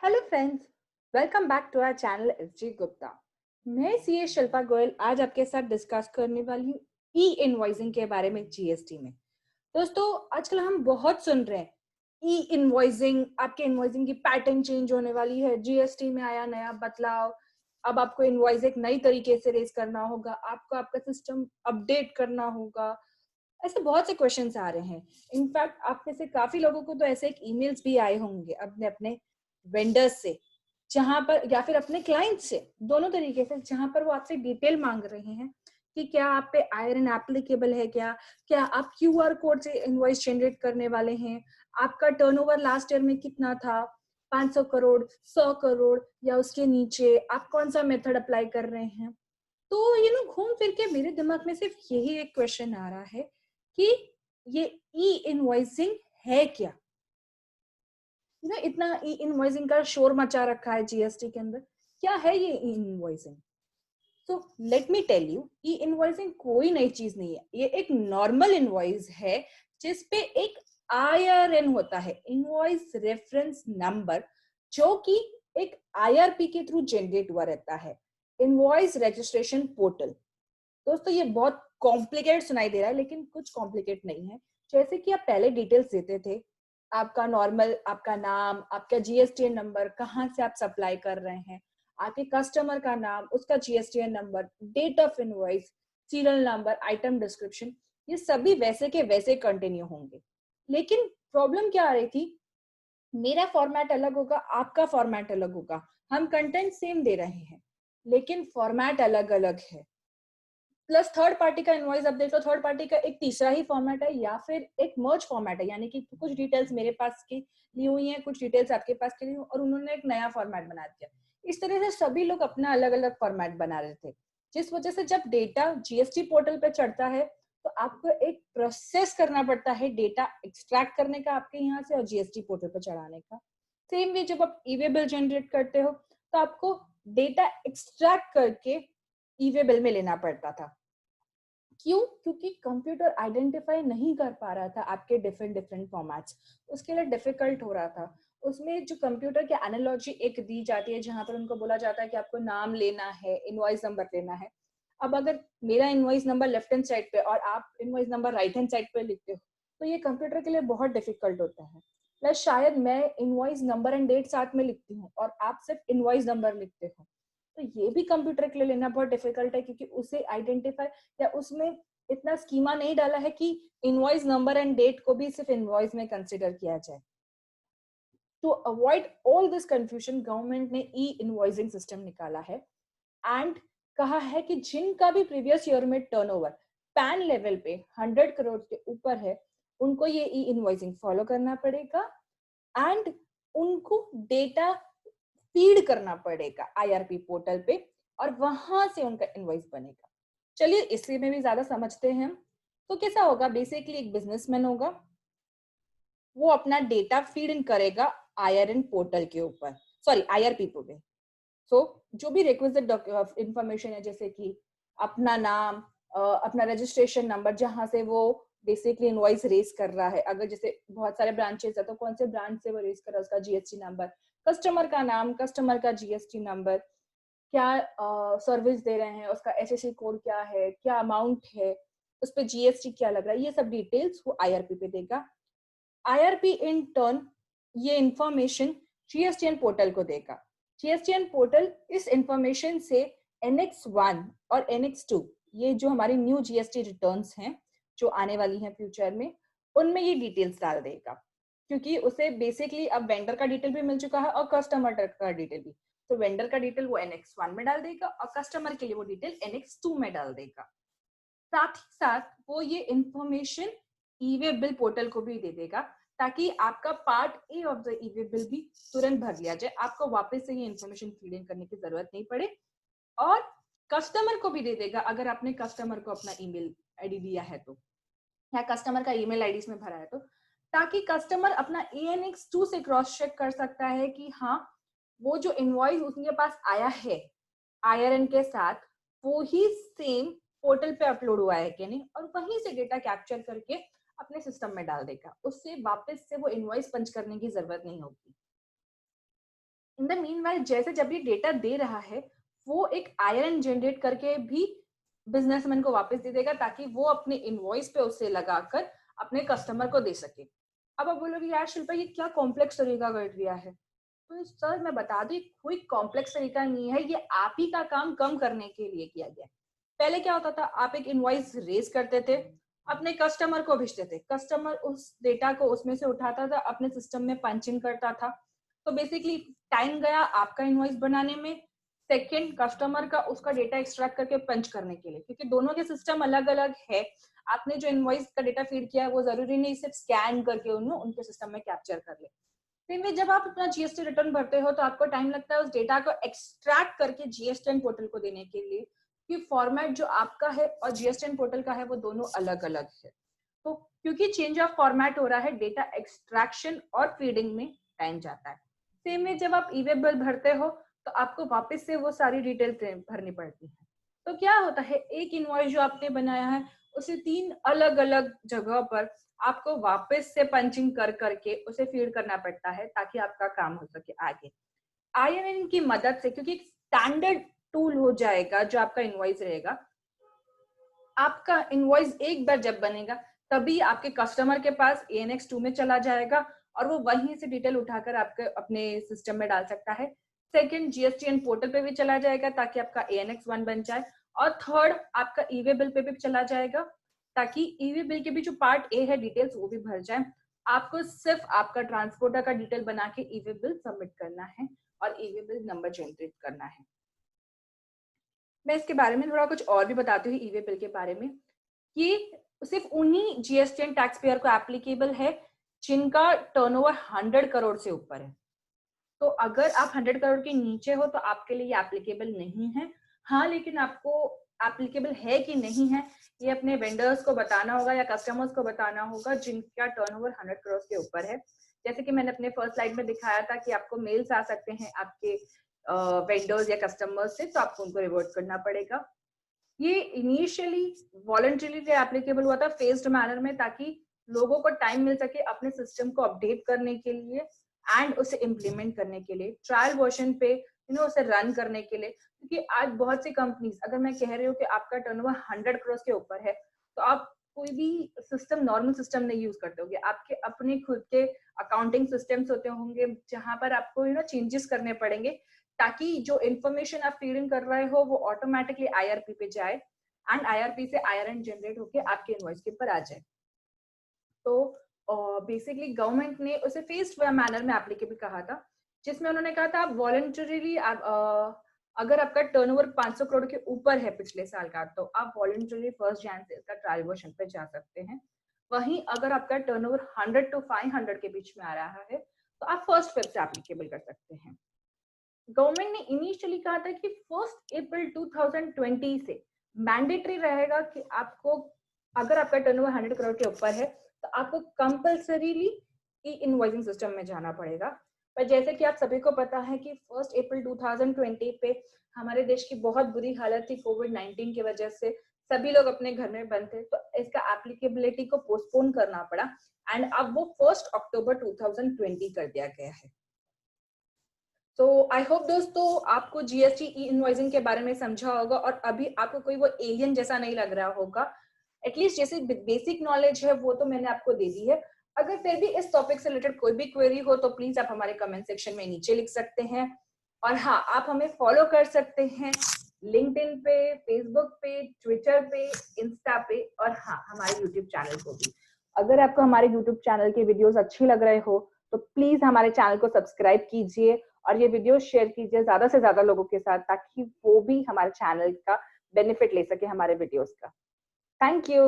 Hello friends, welcome back to our channel SG Gupta. मैं CA Shilpa Goyal आज आपके साथ डिस्कस करने वाली हूँ ई इनवॉइसिंग के बारे में जीएसटी में। दोस्तों, आजकल हम बहुत सुन रहे हैं ई इनवॉइसिंग, आपके इनवॉइसिंग की पैटर्न चेंज होने वाली है, जीएसटी में आया नया बदलाव। अब आपको इनवॉइस एक नई तरीके से रेज करना होगा, आपको आपका सिस्टम अपडेट करना होगा। ऐसे बहुत से क्वेश्चंस आ रहे हैं। इनफैक्ट आप में से काफी लोगों को तो ऐसे एक ईमेल्स भी आए होंगे अपने अपने वेंडर्स से, जहां पर या फिर अपने क्लाइंट से, दोनों तरीके से, जहां पर वो आपसे डिटेल मांग रहे हैं कि क्या आप पे आयरन एप्लीकेबल है, क्या क्या आप क्यूआर कोड से इनवॉइस जनरेट करने वाले हैं, आपका टर्नओवर लास्ट ईयर में कितना था, 500 करोड़, 100 करोड़ या उसके नीचे, आप कौन सा मेथड अप्लाई कर रहे हैं। तो घूम फिर के मेरे दिमाग में सिर्फ यही एक क्वेश्चन आ रहा है कि ये ई इनवॉइसिंग है क्या। इतना ई इनवॉइसिंग का शोर मचा रखा है जीएसटी के अंदर। क्या है ये E invoicing? So let me tell you, E invoicing कोई नई चीज नहीं है। ये एक नॉर्मल इनवॉइस है जिसपे एक आईआरएन होता है, इनवॉइस रेफरेंस नंबर, जो कि एक आईआरपी के थ्रू जनरेट हुआ रहता है, इनवॉइस रजिस्ट्रेशन पोर्टल। दोस्तों, ये बहुत कॉम्प्लिकेट सुनाई दे रहा है, लेकिन कुछ कॉम्प्लिकेट नहीं है। जैसे कि आप पहले डिटेल्स देते थे, आपका नॉर्मल, आपका नाम, आपका जीएसटीएन नंबर, कहाँ से आप सप्लाई कर रहे हैं, आपके कस्टमर का नाम, उसका GSTN number, date of invoice, serial number, item description, ये सभी वैसे के वैसे कंटिन्यू होंगे। लेकिन प्रॉब्लम क्या आ रही थी, मेरा फॉर्मेट अलग होगा, आपका फॉर्मेट अलग होगा, हम कंटेंट सेम दे रहे हैं लेकिन फॉर्मेट अलग अलग है। प्लस थर्ड पार्टी का इनवॉइस, अब देख लो, थर्ड पार्टी का एक तीसरा ही फॉर्मेट है या फिर एक मर्ज फॉर्मेट है, यानी कि कुछ डिटेल्स मेरे पास की ली हुई हैं, कुछ डिटेल्स आपके पास की ली हुई, और उन्होंने एक नया फॉर्मेट बना दिया। इस तरह से सभी लोग अपना अलग अलग फॉर्मेट बना रहे थे, जिस वजह से जब डेटा जीएसटी पोर्टल पे चढ़ता है तो आपको एक प्रोसेस करना पड़ता है डेटा एक्सट्रैक्ट करने का आपके यहाँ से और जीएसटी पोर्टल पे चढ़ाने का। सेम वे जब आप ई वे बिल जनरेट करते हो तो आपको डेटा एक्सट्रैक्ट करके ई वे बिल में लेना पड़ता था। क्यों? क्योंकि कंप्यूटर आइडेंटिफाई नहीं कर पा रहा था आपके डिफरेंट डिफरेंट फॉर्मेट्स, उसके लिए डिफिकल्ट हो रहा था। उसमें जो कंप्यूटर की एनालॉजी एक दी जाती है, जहां पर उनको बोला जाता है कि आपको नाम लेना है, इनवॉइस नंबर लेना है। अब अगर मेरा invoice number left hand side पे और आप invoice number right hand side पे लिखते हो तो ये कंप्यूटर के लिए बहुत डिफिकल्ट होता है। प्लस शायद मैं इनवॉइस नंबर एंड डेट साथ में लिखती हूँ और आप सिर्फ इनवॉइस नंबर लिखते हो, तो ये भी कंप्यूटर के लिए लेना बहुत डिफिकल्ट है, क्योंकि उसे आइडेंटिफाई या उसमें इतना स्कीमा नहीं डाला है कि इनवॉइस नंबर एंड डेट को भी सिर्फ इनवॉइस में कंसिडर किया जाए। To avoid all this confusion, government ने ई इनवॉइसिंग सिस्टम निकाला है एंड कहा है कि जिनका भी प्रीवियस ईयर में टर्नओवर पैन लेवल पे 100 करोड़ के ऊपर है, उनको ये ई इनवॉइसिंग फॉलो करना पड़ेगा एंड उनको डेटा फीड करना पड़ेगा आईआरपी पोर्टल पे और वहां से उनका इनवॉइस बनेगा। चलिए इसलिए में भी ज्यादा समझते हैं। तो कैसा होगा, बेसिकली एक बिजनेसमैन होगा, वो अपना डेटा फीड इन करेगा आईआरएन पोर्टल के ऊपर, सॉरी आईआरपी पे। सो जो भी रिक्विजिट इंफॉर्मेशन है, जैसे कि अपना नाम, अपना रजिस्ट्रेशन नंबर, जहां से वो बेसिकली इनवॉइस रेज कर रहा है, अगर जैसे बहुत सारे ब्रांचेस है तो कौन से ब्रांच से वो रेज कर रहा है, उसका जीएसटी नंबर, कस्टमर का नाम, कस्टमर का जीएसटी नंबर, क्या सर्विस दे रहे हैं, उसका एसएससी कोड क्या है, क्या अमाउंट है, उस पर जीएसटी क्या लग रहा है, ये सब डिटेल्स वो आईआरपी पे देगा। आईआरपी इन टर्न ये इंफॉर्मेशन जीएसटीएन पोर्टल को देगा। जीएसटीएन पोर्टल इस इंफॉर्मेशन से NX1 और NX2, ये जो हमारी न्यू जीएसटी रिटर्न्स हैं जो आने वाली हैं फ्यूचर में, उनमें ये डिटेल्स डाल देगा, क्योंकि उसे बेसिकली अब वेंडर का डिटेल भी मिल चुका है और कस्टमर का डिटेल भी। तो वेंडर का डिटेल वो NX1 में डाल देगा और कस्टमर के लिए वो डिटेल NX2 में डाल देगा। साथ ही साथ वो ये इंफॉर्मेशन ई-वे बिल पोर्टल को भी दे देगा, ताकि आपका part A of the e-way bill भी तुरंत भर लिया जाए, आपको वापस से ये इंफॉर्मेशन फीड इन करने की जरूरत नहीं पड़े। और कस्टमर को भी दे देगा, अगर आपने कस्टमर को अपना ईमेल आईडी दिया है तो, या कस्टमर का ईमेल आईडी इसमें भरा है तो, ताकि कस्टमर अपना ANX2 से क्रॉस चेक कर सकता है कि हाँ, वो जो इनवॉइस उसके पास आया है आईआरएन के साथ, वो ही सेम पोर्टल पे अपलोड हुआ है कि नहीं, और वहीं से डेटा कैप्चर करके अपने सिस्टम में डाल देगा। उससे वापस से वो इनवॉइस पंच करने की जरूरत नहीं होगी। इन द मीनवाइल जैसे जब ये डेटा दे रहा है, वो एक आईआरएन जनरेट करके भी बिजनेसमैन को वापस दे देगा, ताकि वो अपने इनवॉइस पे उसे लगाकर अपने कस्टमर को दे सके। अब आप बोलोगे यार शिल्पा ये क्या कॉम्प्लेक्स तरीका कर दिया है, तो सर मैं बता दूं कोई कॉम्प्लेक्स तरीका नहीं है, ये आप ही का काम कम करने के लिए किया गया। पहले क्या होता था, आप एक इनवॉइस रेज करते थे, अपने कस्टमर को भेजते थे, कस्टमर उस डेटा को उसमें से उठाता था, अपने सिस्टम में पंच इन करता था। तो बेसिकली टाइम गया आपका इनवॉइस बनाने में, सेकंड कस्टमर का उसका डेटा एक्सट्रैक्ट करके पंच करने के लिए, क्योंकि दोनों के सिस्टम अलग अलग है। आपने जो इनवॉइस का डेटा फीड किया है वो जरूरी नहीं सिर्फ स्कैन करके उनके सिस्टम में कैप्चर कर ले। फिर में जब आप अपना जीएसटी रिटर्न भरते हो तो आपको टाइम लगता है उस डेटा को एक्सट्रैक्ट करके जीएसटीएन पोर्टल को देने के लिए, कि फॉर्मेट जो आपका है और जीएसटीएन पोर्टल का है वो दोनों अलग अलग है। तो क्योंकि चेंज ऑफ फॉर्मेट हो रहा है, डेटा एक्सट्रैक्शन और फीडिंग में टाइम जाता है। सेम में जब आप ई-वे बिल भरते हो तो आपको वापस से वो सारी डिटेल भरनी पड़ती है। तो क्या होता है, एक इनवॉइस जो आपने बनाया है उसे 3 अलग अलग जगह पर आपको वापस से पंचिंग कर करके उसे फीड करना पड़ता है, ताकि आपका काम हो सके आगे। आईएनएन की मदद से, क्योंकि एक स्टैंडर्ड टूल हो जाएगा जो आपका इनवॉइस रहेगा, आपका इनवॉइस एक बार जब बनेगा तभी आपके कस्टमर के पास ANX2 में चला जाएगा और वो वहीं से डिटेल उठाकर आपके अपने सिस्टम में डाल सकता है। सेकंड, जीएसटीएन पोर्टल पे भी चला जाएगा ताकि आपका ANX1 बन जाए, और थर्ड आपका ई-वे बिल पे भी चला जाएगा ताकि ई-वे बिल के भी जो पार्ट ए है डिटेल्स वो भी भर जाए। आपको सिर्फ आपका ट्रांसपोर्टर का डिटेल बना के ई-वे बिल सबमिट करना है और ई-वे बिल नंबर जनरेट करना है। मैं इसके बारे में थोड़ा कुछ और भी बताती हूँ ई-वे बिल के बारे में। ये सिर्फ उन्हीं जीएसटीएन टैक्स पेयर को एप्लीकेबल है जिनका टर्नओवर 100 करोड़ से ऊपर है। तो अगर आप 100 करोड़ के नीचे हो तो आपके लिए एप्लीकेबल नहीं है। हाँ, लेकिन आपको एप्लीकेबल है कि नहीं है ये अपने वेंडर्स को बताना होगा या कस्टमर्स को बताना होगा जिनका टर्नओवर 100 करोड़ के ऊपर है। जैसे कि मैंने अपने फर्स्ट स्लाइड में दिखाया था कि आपको मेल्स आ सकते हैं आपके वेंडर्स या कस्टमर्स से, तो आपको उनको रिवर्ट करना पड़ेगा। ये इनिशियली वॉलंटरीली एप्लीकेबल हुआ था फेज्ड मैनर में, ताकि लोगों को टाइम मिल सके अपने सिस्टम को अपडेट करने के लिए एंड उसे इम्प्लीमेंट करने के लिए, ट्रायल वर्जन पे उसे रन करने के लिए। क्योंकि आज बहुत सी कंपनीज, अगर मैं कह रही हूँ कि आपका टर्नओवर 100 करोड़ के ऊपर है तो आप कोई भी सिस्टम, नॉर्मल सिस्टम नहीं यूज करते होंगे, आपके अपने खुद के अकाउंटिंग सिस्टम्स होते होंगे जहां पर आपको चेंजेस करने पड़ेंगे ताकि जो इन्फॉर्मेशन आप फीडिंग कर रहे हो वो ऑटोमेटिकली आईआरपी पे जाए एंड आईआरपी से आईआरएन जनरेट होके आपके इनवॉइस के ऊपर आ जाए। तो बेसिकली गवर्नमेंट ने उसे फेस्ड मैनर में एप्लीकेबल कहा था, जिसमें उन्होंने कहा था आप वॉलंटरीली अगर आपका टर्नओवर 500 करोड़ के ऊपर है पिछले साल का तो आप वॉलंटरीली 1 जनवरी से इसका ट्रायल वर्जन पे जा सकते हैं। वहीं अगर आपका टर्नओवर 100 to 500 के बीच में आ रहा है तो आप 1 Feb से एप्लीकेबल कर सकते हैं। गवर्नमेंट ने इनिशियली कहा था कि 1 अप्रैल 2020 से मैंडेटरी रहेगा कि आपको, अगर आपका टर्नओवर 100 करोड़ के ऊपर है तो आपको कंपल्सरीली ई इनवॉइसिंग सिस्टम में जाना पड़ेगा। पर जैसे कि आप सभी को पता है कि 1 अप्रैल 2020 पे हमारे देश की बहुत बुरी हालत थी कोविड-19 की वजह से, सभी लोग अपने घर में बंद थे, तो इसका एप्लीकेबिलिटी को पोस्टपोन करना पड़ा एंड अब वो 1 अक्टूबर 2020 कर दिया गया है। तो आई होप दोस्तों आपको जीएसटी ई इनवॉइसिंग के बारे में समझा होगा और अभी आपको कोई वो एलियन जैसा नहीं लग रहा होगा। एटलीस्ट जैसे बेसिक नॉलेज है वो तो मैंने आपको दे दी है। अगर फिर भी इस टॉपिक से रिलेटेड कोई भी क्वेरी हो तो प्लीज आप हमारे कमेंट सेक्शन में नीचे लिख सकते हैं। और हाँ, आप हमें फॉलो कर सकते हैं लिंक्डइन पे, फेसबुक पे, ट्विटर पे, इंस्टा पे और हाँ हमारे यूट्यूब चैनल को भी। अगर आपको हमारे यूट्यूब चैनल के वीडियोस अच्छे लग रहे हो तो प्लीज हमारे चैनल को सब्सक्राइब कीजिए और ये वीडियो शेयर कीजिए ज्यादा से ज्यादा लोगों के साथ ताकि वो भी हमारे चैनल का बेनिफिट ले सके हमारे वीडियोस का। Thank you.